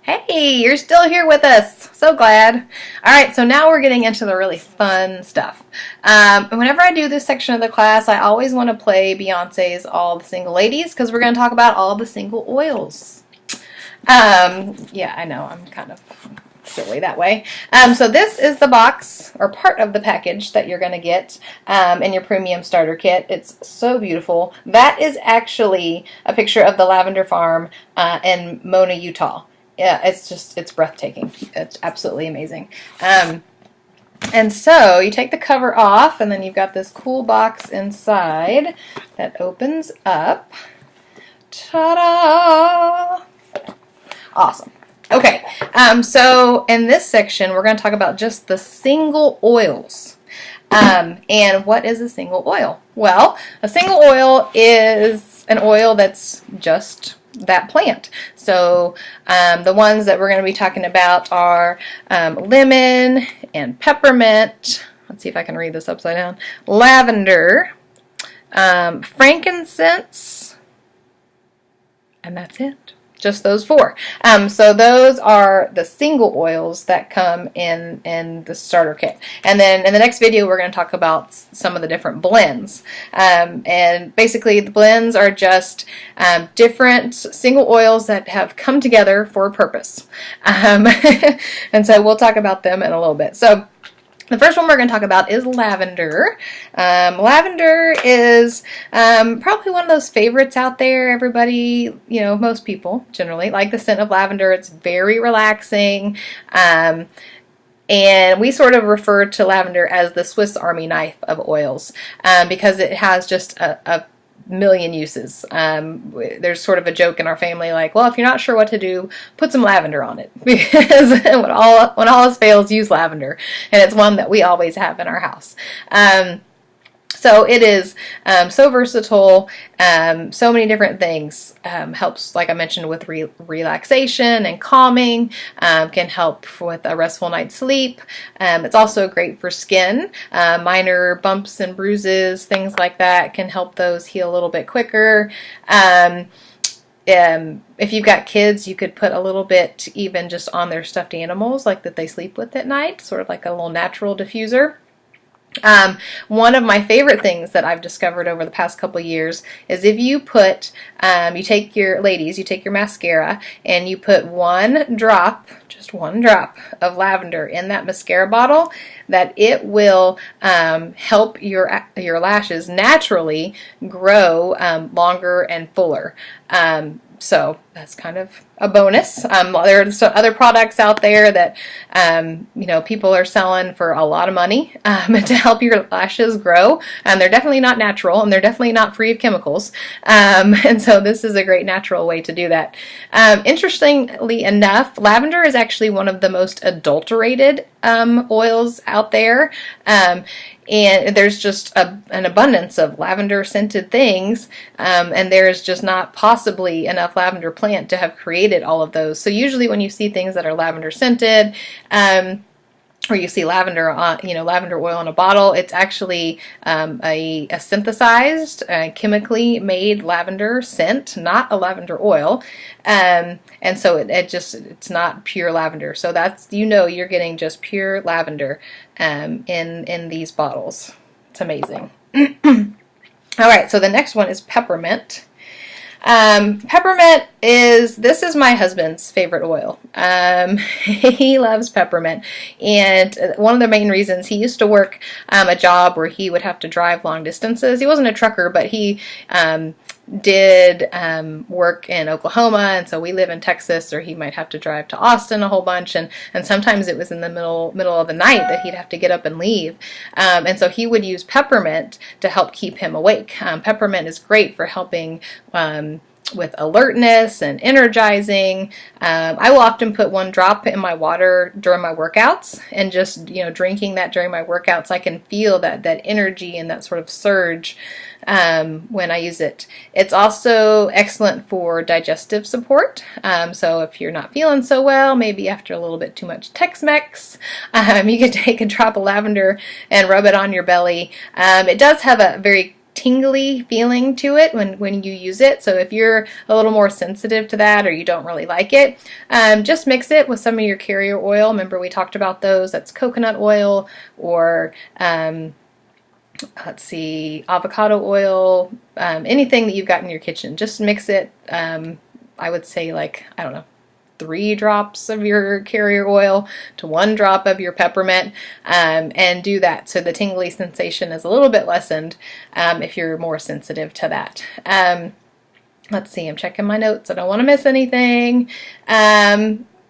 Hey, you're still here with us. So glad. All right, so now we're getting into the really fun stuff. And whenever I do this section of the class, I always want to play Beyonce's All the Single Ladies because we're going to talk about all the single oils. Yeah, I know, I'm kind of silly that way. So this is the box or part of the package that you're going to get in your premium starter kit. It's so beautiful. That is actually a picture of the lavender farm in Mona, Utah. Yeah, it's breathtaking. It's absolutely amazing. And so you take the cover off, and then you've got this cool box inside that opens up. Ta-da! Awesome. Okay, so in this section, we're going to talk about just the single oils. And what is a single oil? Well, a single oil is an oil that's just that plant. So the ones that we're going to be talking about are lemon and peppermint. Let's see if I can read this upside down. Lavender, frankincense, and that's it. Just those four. So those are the single oils that come in the starter kit. And then in the next video, we're going to talk about some of the different blends. And basically, the blends are just different single oils that have come together for a purpose. And so we'll talk about them in a little bit. So the first one we're going to talk about is lavender. Lavender is probably one of those favorites out there. Everybody, most people generally like the scent of lavender. It's very relaxing. And we sort of refer to lavender as the Swiss Army knife of oils because it has just a million uses. There's sort of a joke in our family like, well, if you're not sure what to do, put some lavender on it because when all else fails, use lavender. And it's one that we always have in our house. So it is so versatile, so many different things. Helps, like I mentioned, with relaxation and calming, can help with a restful night's sleep. It's also great for skin. Minor bumps and bruises, things like that, can help those heal a little bit quicker. If you've got kids, you could put a little bit even just on their stuffed animals, like that they sleep with at night, sort of like a little natural diffuser. One of my favorite things that I've discovered over the past couple of years is if you put, you take your mascara and you put just one drop of lavender in that mascara bottle, that it will help your lashes naturally grow longer and fuller. So that's kind of a bonus. There are other products out there that people are selling for a lot of money to help your lashes grow. They're definitely not natural, and they're definitely not free of chemicals. And so this is a great natural way to do that. Interestingly enough, lavender is actually one of the most adulterated oils out there. And there's just an abundance of lavender scented things, and there's just not possibly enough lavender plant to have created all of those. So usually when you see things that are lavender scented, or you see lavender oil in a bottle, it's actually a synthesized, chemically made lavender scent, not a lavender oil. And so it's not pure lavender. So that's, you're getting just pure lavender in these bottles. It's amazing. All right, so the next one is peppermint. Peppermint this is my husband's favorite oil. He loves peppermint, and one of the main reasons, he used to work a job where he would have to drive long distances. He wasn't a trucker, but he did work in Oklahoma, and so we live in Texas, or he might have to drive to Austin a whole bunch, and sometimes it was in the middle of the night that he'd have to get up and leave, and so he would use peppermint to help keep him awake. Peppermint is great for helping with alertness and energizing. I will often put one drop in my water during my workouts, and just drinking that during my workouts, I can feel that energy and that sort of surge when I use it. It's also excellent for digestive support. So if you're not feeling so well, maybe after a little bit too much Tex-Mex, you could take a drop of lavender and rub it on your belly. It does have a very tingly feeling to it when you use it. So if you're a little more sensitive to that or you don't really like it, just mix it with some of your carrier oil. Remember we talked about those. That's coconut oil or let's see, avocado oil, anything that you've got in your kitchen. Just mix it, I would say like, I don't know, 3 drops of your carrier oil to 1 drop of your peppermint, and do that so the tingly sensation is a little bit lessened if you're more sensitive to that. Let's see, I'm checking my notes. I don't want to miss anything.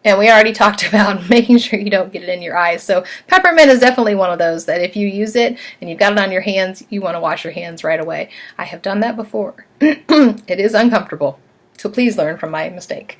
And we already talked about making sure you don't get it in your eyes. So peppermint is definitely one of those that if you use it and you've got it on your hands, you want to wash your hands right away. I have done that before. It is uncomfortable. So please learn from my mistake.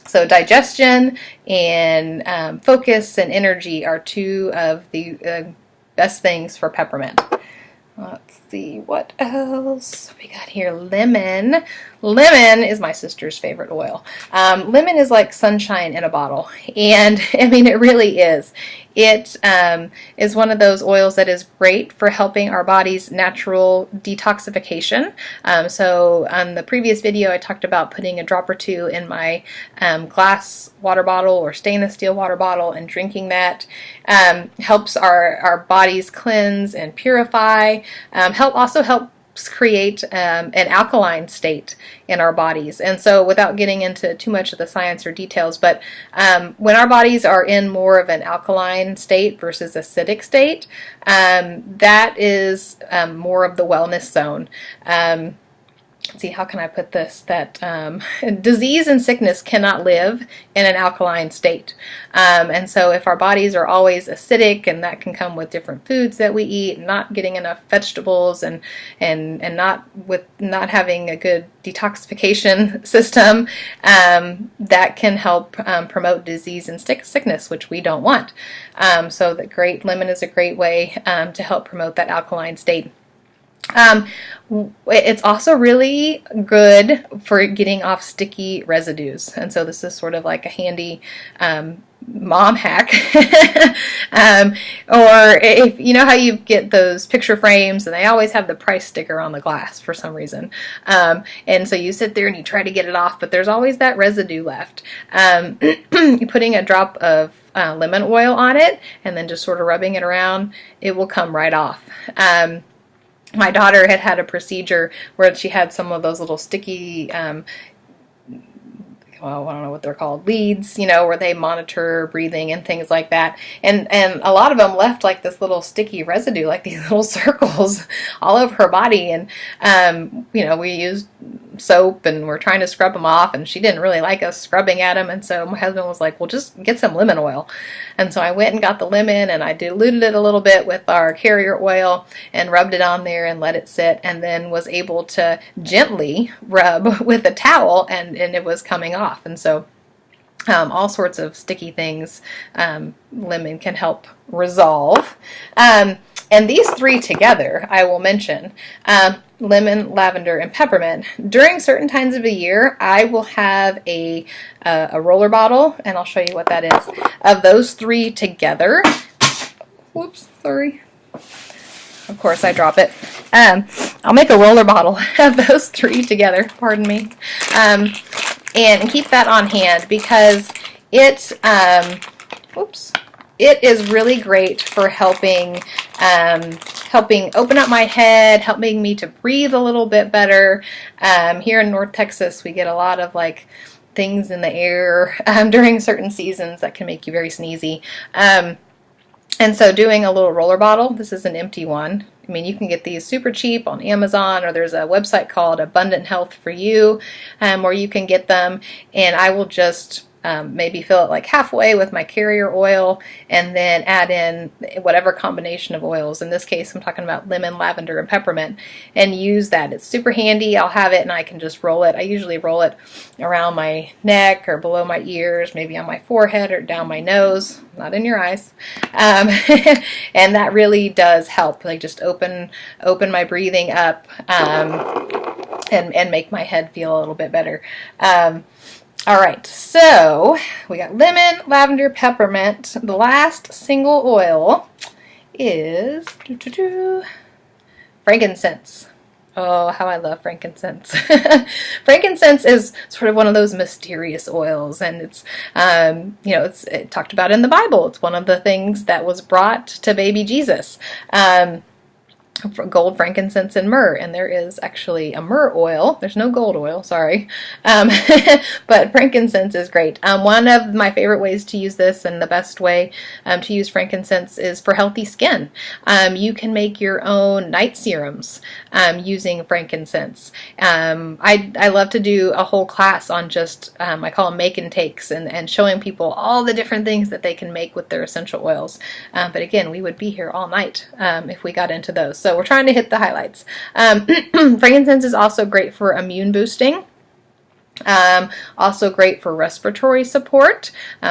So digestion and focus and energy are 2 of the best things for peppermint. Let's see, what else we got here? Lemon. Lemon is my sister's favorite oil. Lemon is like sunshine in a bottle, and I mean it really is. It is one of those oils that is great for helping our body's natural detoxification. So on the previous video I talked about putting a drop or 2 in my glass water bottle or stainless steel water bottle and drinking that. Helps our bodies cleanse and purify. Also helps create an alkaline state in our bodies. And so without getting into too much of the science or details, but when our bodies are in more of an alkaline state versus acidic state, that is more of the wellness zone. Let's see, how can I put this? That disease and sickness cannot live in an alkaline state. And so if our bodies are always acidic, and that can come with different foods that we eat, not getting enough vegetables, and not having a good detoxification system, that can help promote disease and sickness, which we don't want. So lemon is a great way to help promote that alkaline state. It's also really good for getting off sticky residues, and so this is sort of like a handy mom hack. Or if you know how you get those picture frames and they always have the price sticker on the glass for some reason, and so you sit there and you try to get it off, but there's always that residue left. Putting a drop of lemon oil on it and then just sort of rubbing it around, it will come right off. My daughter had a procedure where she had some of those little sticky, well, I don't know what they're called, leads, where they monitor breathing and things like that. And a lot of them left like this little sticky residue, like these little circles all over her body. And, we used soap and we're trying to scrub them off, and she didn't really like us scrubbing at them. And so my husband was like, well, just get some lemon oil. And so I went and got the lemon and I diluted it a little bit with our carrier oil and rubbed it on there and let it sit, and then was able to gently rub with a towel, and it was coming off. And so all sorts of sticky things lemon can help resolve. And these 3 together, I will mention, lemon, lavender, and peppermint. During certain times of the year, I will have a roller bottle, and I'll show you what that is, of those 3 together. Whoops, sorry. Of course, I drop it. I'll make a roller bottle of those 3 together, pardon me, and keep that on hand because it is really great for helping open up my head, helping me to breathe a little bit better. Here in North Texas, we get a lot of things in the air during certain seasons that can make you very sneezy. And so doing a little roller bottle, this is an empty one. I mean, you can get these super cheap on Amazon, or there's a website called Abundant Health for You, where you can get them. And I will just maybe fill it halfway with my carrier oil, and then add in whatever combination of oils. In this case, I'm talking about lemon, lavender, and peppermint, and use that. It's super handy. I'll have it and I can just roll it. I usually roll it around my neck or below my ears, maybe on my forehead or down my nose, not in your eyes. And that really does help, just open my breathing up, and make my head feel a little bit better. All right, so we got lemon, lavender, peppermint. The last single oil is Frankincense. Oh, how I love frankincense. Frankincense is sort of one of those mysterious oils, and it's, it's talked about in the Bible. It's one of the things that was brought to baby Jesus. Gold, frankincense, and myrrh, and there is actually a myrrh oil. There's no gold oil, sorry, but frankincense is great. One of my favorite ways to use this, and the best way to use frankincense, is for healthy skin. You can make your own night serums using frankincense. I love to do a whole class on just, I call them make and takes, and showing people all the different things that they can make with their essential oils. But again, we would be here all night if we got into those. So we're trying to hit the highlights. Frankincense is also great for immune boosting. Also great for respiratory support.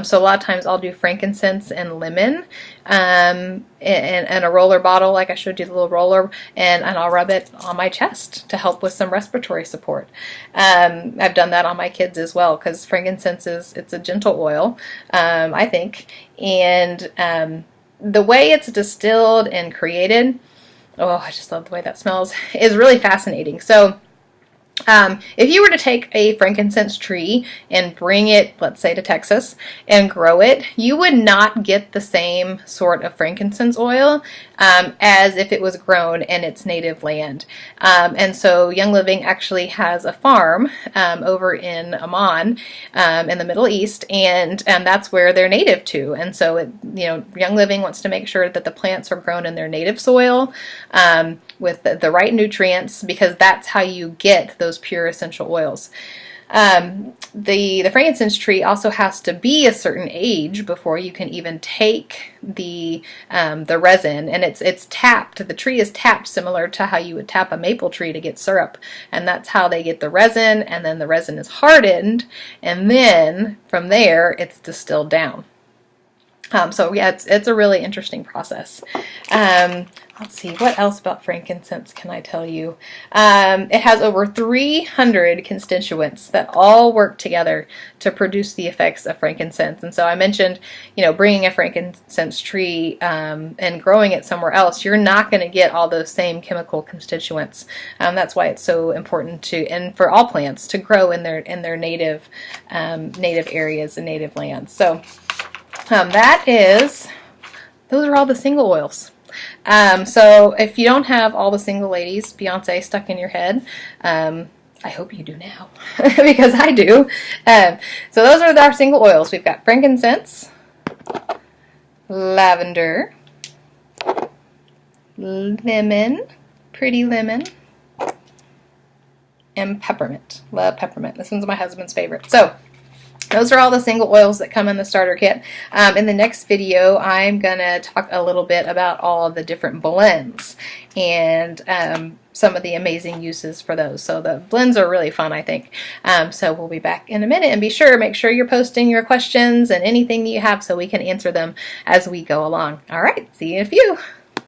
So a lot of times I'll do frankincense and lemon and a roller bottle, like I showed you the little roller, and I'll rub it on my chest to help with some respiratory support. I've done that on my kids as well, because frankincense it's a gentle oil, I think, and the way it's distilled and created, oh, I just love the way that smells, is really fascinating. So if you were to take a frankincense tree and bring it, let's say, to Texas and grow it, you would not get the same sort of frankincense oil as if it was grown in its native land. And so Young Living actually has a farm over in Amman in the Middle East, and that's where they're native to. And so Young Living wants to make sure that the plants are grown in their native soil with the right nutrients, because that's how you get those pure essential oils. The frankincense tree also has to be a certain age before you can even take the resin, and it's tapped. The tree is tapped similar to how you would tap a maple tree to get syrup, and that's how they get the resin, and then the resin is hardened, and then from there it's distilled down. So yeah, it's a really interesting process. Let's see, what else about frankincense can I tell you? It has over 300 constituents that all work together to produce the effects of frankincense. And so I mentioned, bringing a frankincense tree and growing it somewhere else, you're not going to get all those same chemical constituents. That's why it's so important and for all plants to grow in their native areas and native lands. So those are all the single oils. So if you don't have all the single ladies Beyonce stuck in your head, I hope you do now, because I do. So those are our single oils. We've got frankincense, lavender, lemon, pretty lemon, and peppermint. Love peppermint. This one's my husband's favorite. So those are all the single oils that come in the starter kit. In the next video, I'm going to talk a little bit about all of the different blends and some of the amazing uses for those. So the blends are really fun, I think. So we'll be back in a minute, and make sure you're posting your questions and anything that you have so we can answer them as we go along. All right, see you in a few.